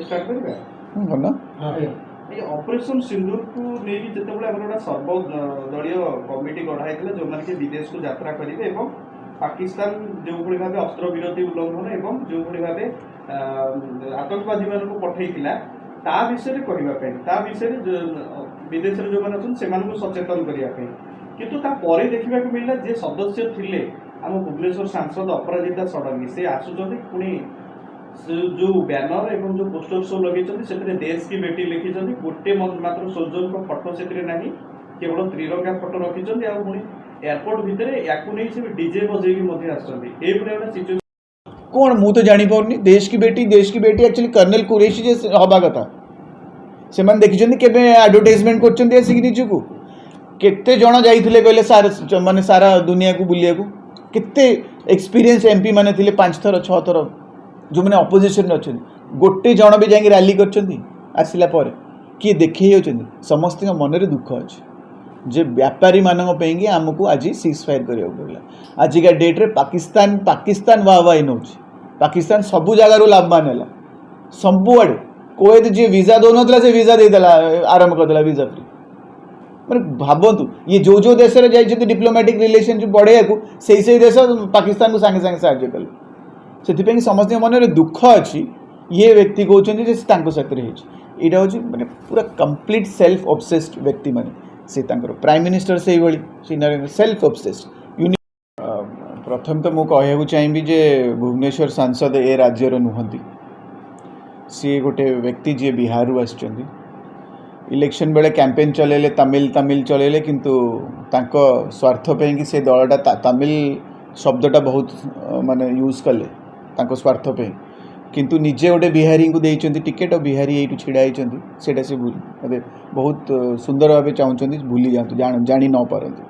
start करबे भल ये ऑपरेशन सिंदूर को नहीं जिते बड़े हमरा सर्वदलीय कमिटी गढ़ाई जो मैंने कि विदेश को यात्रा करेंगे एवं पाकिस्तान जो भाई भाव अस्त्र विरति उल्लंघन एवं जो भाई भाव आतंकवादी मान पठेला ता विषय कहवाई विषय विदेश जो मैंने अच्छे सचेतन करने किंतु देखा मिलला जे सदस्य थिले आम भुवनेश्वर सांसद अपराजिता षडंगी से आसुच्च पुणी जो बैनर एवं जो पोस्टर सब लगे देश की बेटी लिखी गोटे मात्र सोल्जर को फोटो से नहीं केवल त्रिरंगा फोटो रखी एयरपोर्ट भितर या डीजे बजे कौन मु तो जानी पाऊनी देश की बेटी एक्चुअली कर्नल कुरैशी जे हवा कथा से मैंने देखी केबे एडवर्टाइजमेंट कर निजको केते जण जाइथिले कहले सारा माने सारा दुनिया को बुलिया को केते एक्सपीरियंस एमपी माने थिले 5 थर 6 थर जो मैंने अपोजिशन अच्छे गोटे जन भी जाकि रैली करसिला पर किए देखे समस्त मन में दुख अच्छे जे व्यापारी मानक आमको आज सीज फायर करा पड़ा आजिका डेट्रे पाकिस्तान वाह वाही नौ पाकिस्तान सबू जगार लाभवान है सबुआड़े कोएत जी वीजा दौन से वीजा देदेला आरंभ करदेला वीजा फ्री मैंने भावतु ये जो देश में जाइए डिप्लोमेटिक रिलेशनशिप बढ़ाया को सही देश पाकिस्तान को सांगे सांगे साहय कले से समस्त मन में दुख अच्छी ये व्यक्ति कहते साथ यहाँ हूँ मैंने पूरा कंप्लीट सेल्फ ऑब्सेस्ड व्यक्ति मैंने से प्राइम मिनिस्टर से नरेंद्र सेल्फ ऑब्सेस्ड प्रथम तो मुझे चाहिए जे भुवनेश्वर सांसद ए राज्यर नुहति सी गोटे व्यक्ति जी बिहार आसुँच इलेक्शन बेले कैंपेन चलेले तमिल चलेले किंतु तांको स्वार्थ पे कि से दलटा तमिल शब्दटा बहुत माने यूज कले तांको स्वार्थ पे किंतु निजे गोटे बिहारी को देइचंती टिकेट और बिहारी ये छिड़ा होती सेटा से भूल बहुत सुंदर भाव चाहते भूली जातु जानी न पारती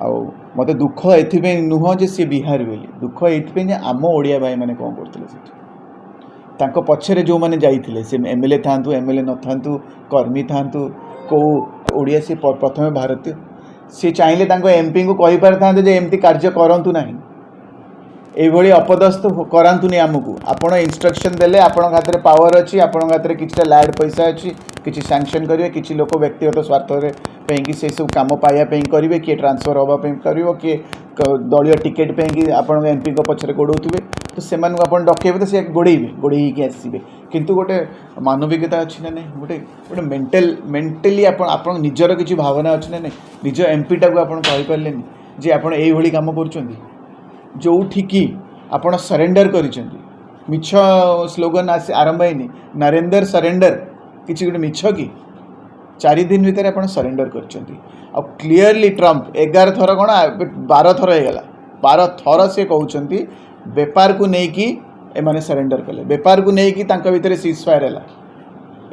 आउ मत दुख ए नुह जे सी बिहार बोली दुख ये आम ओडिया भाई मैंने कौन करते तांको पछरे जो मैंने जाइए से एमएलए था एमएलए न था कर्मी था कौ ओडिया से प्रथम भारतीय सी चाहिए एमपी को कही पारि था एमती कार्य करंतु नहीं एभली अपदस्थ करातुनि आमको आपण इंस्ट्रक्शन देले आपण हाथ में पावर अच्छी आपण हाथ में किसी लैड पैसा अच्छी किसी सैंक्शन करेंगे किसी लोक व्यक्तिगत स्वार्थ पे से सब कम पाइबापी करेंगे किए ट्रांसफर हाँपाई कर किए दलीय टिकेट पे आपण एमपी पछरे गोड़े तो से डकेबे तो सी गोड़े आसवे किंतु गोटे मानविकता अच्छी ना नहीं गोटे गोटे मेंटली आप निजर किसी भावना अच्छी ना नहीं निज एमपी टाक आपरे जे आप कम कर जो ठिकी आपण सरेंडर करिसेंती मिछ स्लोगन आसे आरंभ हैनी नरेंद्र सरेंडर किछि गोटे मिछ की 4 दिन भितर आपण सरेंडर करिसेंती आ क्लियरली ट्रम्प 11 थर कोन 12 थर हो गला 12 थर से कहउचंती व्यापार को नहीं कि एमाने सरेंडर कले व्यापार को नहीं कि तांका भितर सीज फायर हैला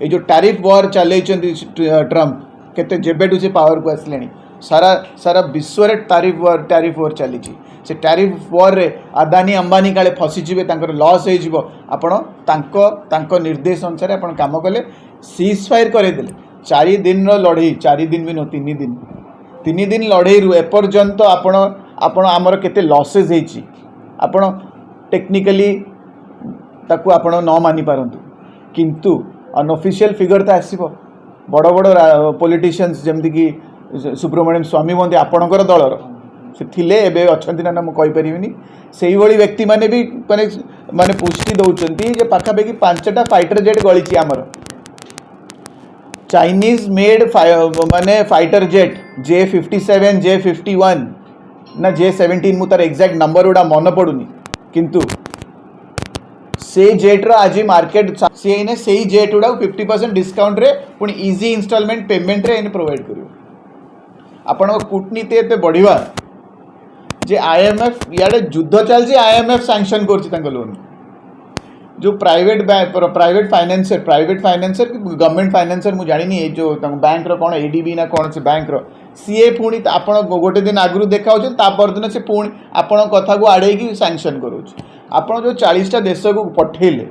ए जो टैरिफ वॉर चलेइचंती ट्रम्प केते जेबेटू से पावर को आसलेनी सारा विश्व रे टैरिफ वॉर चली से टैरिफ वॉर रे अदानी अंबानी काले फसीजे लॉस हो निर्देश अनुसार आप कम कले सीज फायर करदे 4 दिन लड़ई 4 दिन भी नो 3 दिन लड़ई रु एपर्यंत आपण आमर केते लॉसेज होती आपण टेक्निकली ताकू आपण न मानि पारंतु किंतु अनऑफिशियल फिगर तो आसीबो बड़ बड़ पॉलिटिशियंस जमती कि सुब्रमण्यम स्वामी महोदय आपणकर दलर से थिले एबे अछंती ना मु कहि परिबिनी सेही भली व्यक्ति माने भी माने पुष्टि दउचंती जे पाखापाखि 5टा फाइटर जेट गळीची आमर चाइनीज मेड माने फाइटर जेट J57 J51 ना J17 मु तार एग्जैक्ट नंबर उडा मन पडुनी किंतु से जेट रो आज मार्केट से ने सेही जेट उडा 50% डिस्काउंट रे पुनी इजी इंस्टॉलमेंट पेमेंट रे इन प्रोवाइड करियो आपण कूटनीति एते बढ़िया जे IMF याडे युद्ध चलछि IMF सैंक्शन करछि लोन जो प्राइवेट फाइनेंसर गवर्नमेंट फाइनेंसर मुझे जानी जो बैंक रो कौन ADB ना कौन से बैंक रो सीए पुणी आपण गोटे दिन आगु देखा परदिन से पुणी आपण कथा को आड़े सैंक्शन करोच आपण जो 40टा देश को पठेले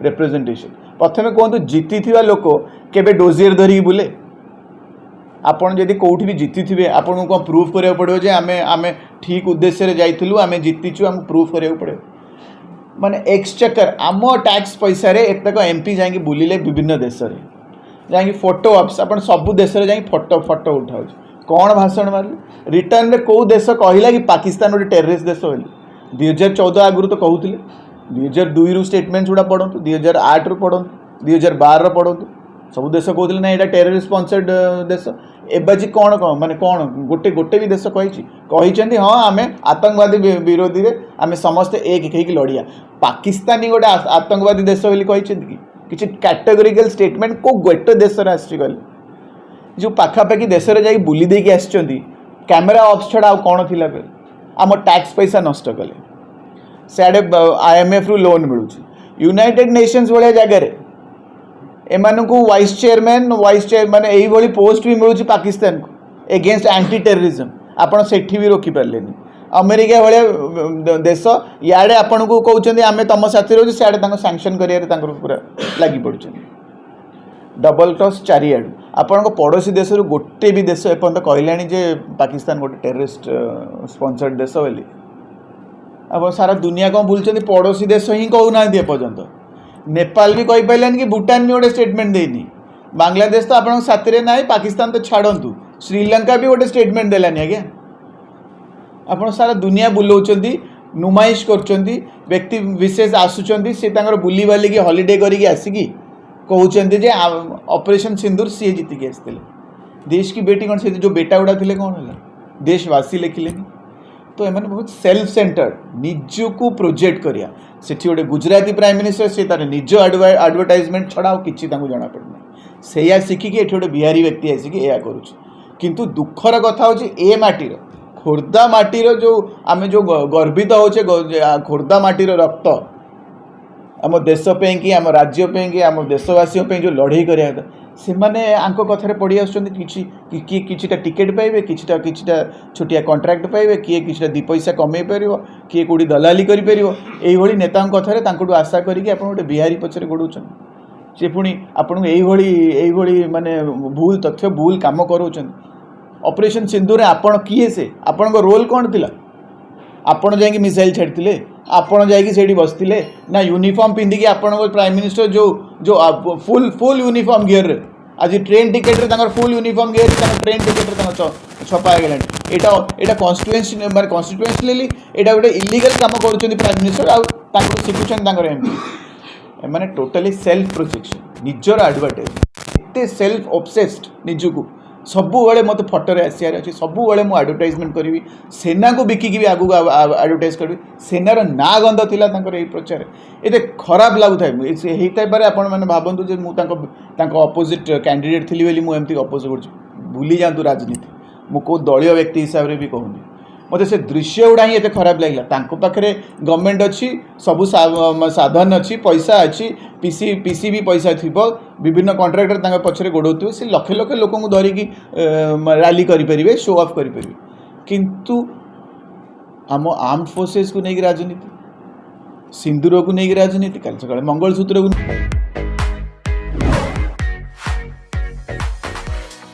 रिप्रेजेंटेशन प्रथमे कहतु जीति लोक केबे डोजियर धरिकी बुले आपड़ जदि कौटी भी जीति थे आपको कौन प्रूफ करा पड़ो जे आमे ठीक उद्देश्य जाइलु आमे जीतिचु आम प्रूफ करा पड़े माने एक्सचेकर आम टैक्स पैसा एतक एमपी जाकि बुलिले विभिन्न देश में जाकि फोटो ऑप्स अपन सब देश में जाकि फोटो फोटो उठाऊ कौन भाषण मारे रिटर्न में कौ देश कहला कि पाकिस्तान गोटे टेररिस्ट देश बोली 2014 आगुरी तो कहते 2002 रु स्टेटमेंट गुड़ा पढ़ु 2008 रु पढ़ु 2012 पढ़ु सब देश कहते ना यहाँ टेररिस्ट स्पॉन्सर्ड देश एबाजी कौन कौन माने कौन गोटे गोटे भी देश कही हाँ आम आतंकवादी विरोधी में आम समस्ते एक होकर लड़िया पाकिस्तानी गोटे आतंकवादी देश बोली कि किसी कैटेगोरिकल स्टेटमेंट को गोटे देश आसगले जो पाखापाखि देश में जा बुली देकी आसुँच कैमेरा ऑफ छड़ा आ कौन थी आम टैक्स पैसा नष्ट कले सियाड़े IMF रु लोन मिलूँ यूनाइटेड नेशंस भाया जगार एमानू वाइस चेयरमैन माने यही पोस्ट भी मिलूँ पाकिस्तान को एगेंस्ट एंटी टेररिज्म आपड़ से भी रोकीपारे अमेरिका भाया देश इे आपन को कहते आम तुम साथी रोचे सियाड़े सैंक्शन कर पूरा लगी पड़ुं डबल क्रॉस चारिआडू आपण पड़ोसी देश गोटे भी देश एपर्तंत कहला जे पाकिस्तान गोटे टेररिस्ट स्पॉन्सर्ड देश बोली अब सारा दुनिया कौन बुलूँ पड़ोसी देश ही कहूना एपर्तंत नेपाल भी कहींपारानी कि भूटान भी गोटे स्टेटमेंट देनी बांग्लादेश तो आप साथी ना पाकिस्तान तो छाड़ू श्रीलंका भी गोटे स्टेटमेंट देलानी आज्ञा आप सारा दुनिया बुलाऊँ नुमाइश कर व्यक्ति विशेष आसुँच सी बुली बालिकी हॉलीडे करके आसिकी कहते जे ऑपरेशन सिंदूर सी जीतिकी आसते देश की बेटी कौन से जो बेटा गुड़ा थे कौन है देशवासी लिखिलेनी तो एम बहुत सेल्फ सेंटर्ड निजको प्रोजेक्ट करिया सेठी गोटे गुजराती प्राइम मिनिस्टर से तार निज एडवर्टाइजमेंट छड़ा किसी जना पड़ना से शिखिकी ये गोटे बिहारी व्यक्ति आसिकी या करूँ दुखर कथा हूँ ए माटीर खोर्धा माटीर जो आम जो गर्वित होचे खोर्धा माटीर रक्त आम देश कि आम राज्य कि आम देशवासी जो लड़ाई करा से कथार पढ़ी आसटा टिकेट पाइबे किछिटा छोटिया कॉन्ट्रैक्ट पाइबे किए किछिटा दी पैसा कमे पार किए कौटी दलाली करी नेता कथार आशा करके गोटे बिहारी पछरे गोड़ौन सी पुणी आपन यही माने भूल तथ्य भूल काम कराउछन ऑपरेशन सिंधु रे आपण किए से आपण रोल कौन थिला आपण जाकि मिसाइल छाड़ते आपण जाकि बसते ना यूनिफॉर्म पिंधिकी आपण प्राइम मिनिस्टर जो जो फुल यूनिफॉर्म गियर रे आज ट्रेन टिकेट रे full uniform gear train ticket रे छपा गलानी एटा कॉन्स्टिट्यूएंसी माने कॉन्स्टिट्यूएंशियली एटा गोटे इलीगल काम करूछन प्राइम मिनिस्टर आ शिखुछन एमपी माने टोटली सेल्फ प्रोजेक्शन निजर एडवर्टाइज एते सेल्फ ऑब्सेस्ड निजको सबुबले मत फटोरे आसार अच्छे सबुबले मुझे एडवर्टाइजमेंट करी सेना को बिकिकी भी आगू एडवर्टाइज करी सेनार ना गंध थिला यही प्रचार ये खराब लगुए होता आपण मैंने भावतु जे मुझे अपोजिट कैंडिडेट थी बोली मुझे अपोज भूली जातु राजनीति मु दलीय व्यक्ति हिसाब से भी कहूनी मत से दृश्य गुड़ा ही खराब लगे पाखे गवर्नमेंट अच्छी सबू साधन अच्छी पैसा अच्छी पीसी भी पैसा थी विभिन्न कॉन्ट्रैक्टर पछरे गोड़े से लक्ष लक्ष लोक धरिकी रैली करें शो ऑफ करें किंतु आम आर्म्ड फोर्सेस को लेकिन राजनीति सिंदूर को लेकिन राजनीति कल सका मंगलसूत्र को